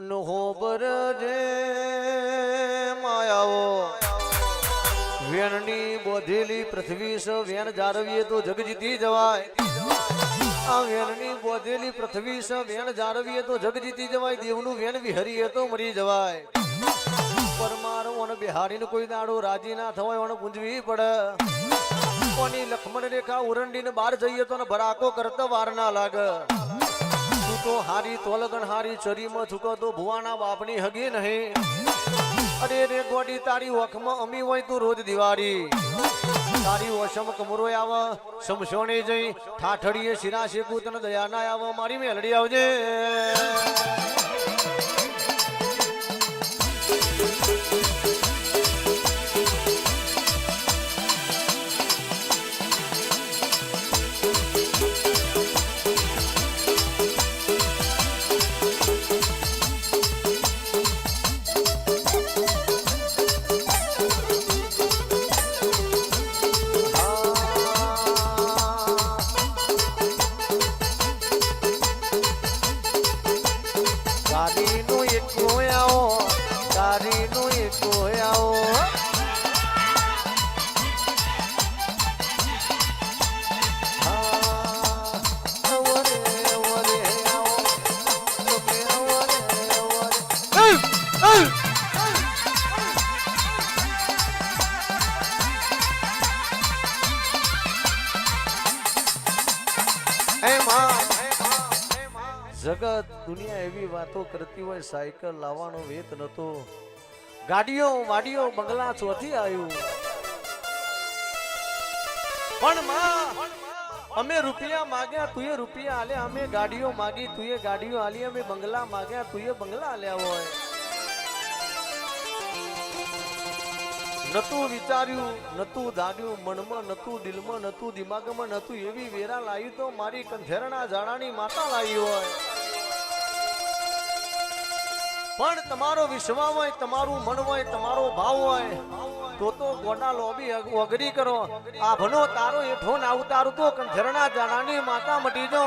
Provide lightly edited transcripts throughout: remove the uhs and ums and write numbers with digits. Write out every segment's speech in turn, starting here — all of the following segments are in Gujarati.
નહોબર જે માયાઓ વેણની બોધેલી પૃથ્વી સ વેણ જાળવીએ તો જગ જીતી જવાય. આ વેણની બોધેલી પૃથ્વી સ વેણ જાળવીએ તો જગ જીતી જવાય. દેવનું વેણ વિહરીએ તો મરી જવાય. પરમારો અને બિહારીને કોઈ દાડો રાજી ના થવાય અને પૂંજવી પડે. કોની લક્ષ્મણ રેખા ઉરંડીને બહાર જઈએ તો ભરાકો કરતા વાર ના લાગે. તું તો હારી તોલગન હારી ચરીમાં થૂકો તો ભુવાના બાપની હગી નહીં. અરે રે ગોડી તારી ઓખમાં અમી હોય તું રોજ દિવાળી. તારી ઓસમ કમરો આવે સમસોણી જઈ ઠાઠડીએ શિરા શેકું તને દયા ના આવે. મારી મેલડી આવજે. જગત દુનિયા એવી વાતો કરતી હોય સાયકલ લાવવાનો વેત નતો. ગાડીઓ વાડીઓ બંગલા ચોથી આવ્યું. પણ માં અમે રૂપિયા માગ્યા તુએ રૂપિયા આલ્યા. અમે ગાડીઓ માગી તુએ ગાડીઓ આલી. અમે બંગલા માગ્યા તુએ બંગલા આલ્યા હોય. નતું વિચાર્યું નતું ધાડ્યું મનમાં નતું દિલમાં નતું દિમાગમાં નતું એવી વેરા લાવી તો મારી કંથેરણા જાડાની માતા લાવી હોય. પણ તમારો વિશ્વાસ હોય તમારું મન હોય તમારો ભાવ હોય તો ગોડા લોબી અઘરી કરો. આ ભનો તારો એઠો ના ઉતારું તો કંથેરણા જાડાની માતા મટી જો.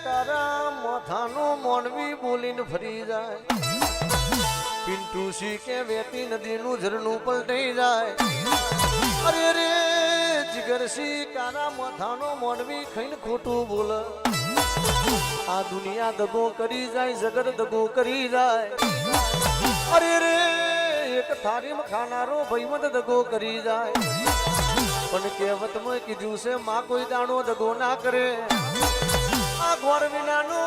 તારા મોથાનો મોનવી બોલીને ફરી જાય. પિન્ટુ સી કે વેતી નદીનું ઝરણું પલટાઈ જાય. અરે રે જીગરસી તારા મોથાનો મોનવી ખાઈને ખોટું બોલે. આ દુનિયા દગો કરી જાય જગત દગો કરી જાય. અરે રે એક થારીમાં ખાનારો ભાઈમત દગો કરી જાય. પણ કહેવતમાં કીધું છે માં કોઈ દાણો દગો ના કરે. આ ઘોર વિનાનો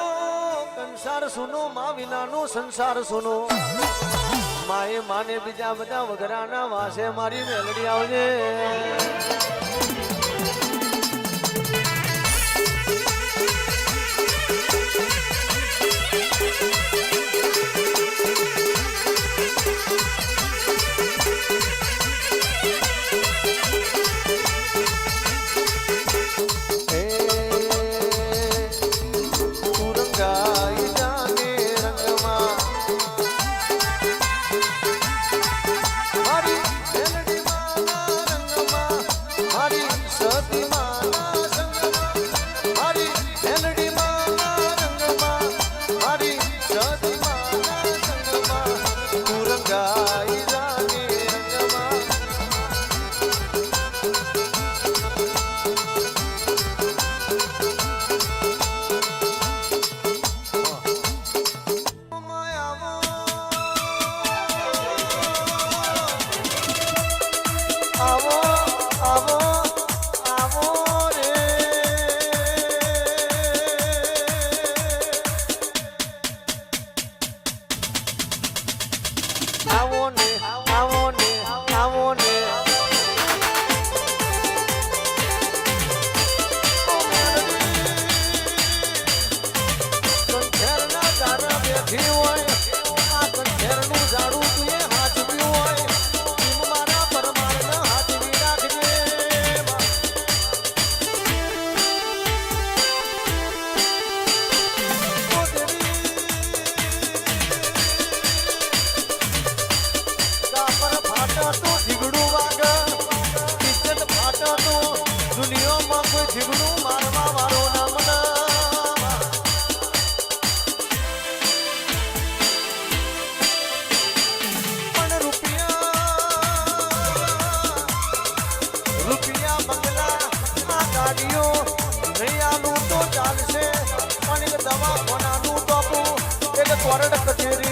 કંસાર સુનો માં વિનાનો સંસાર સુનો. માએ માને બીજા બધા વગરાના વાસે મારી મેલડી આવજે. કોર્ટ કચેરી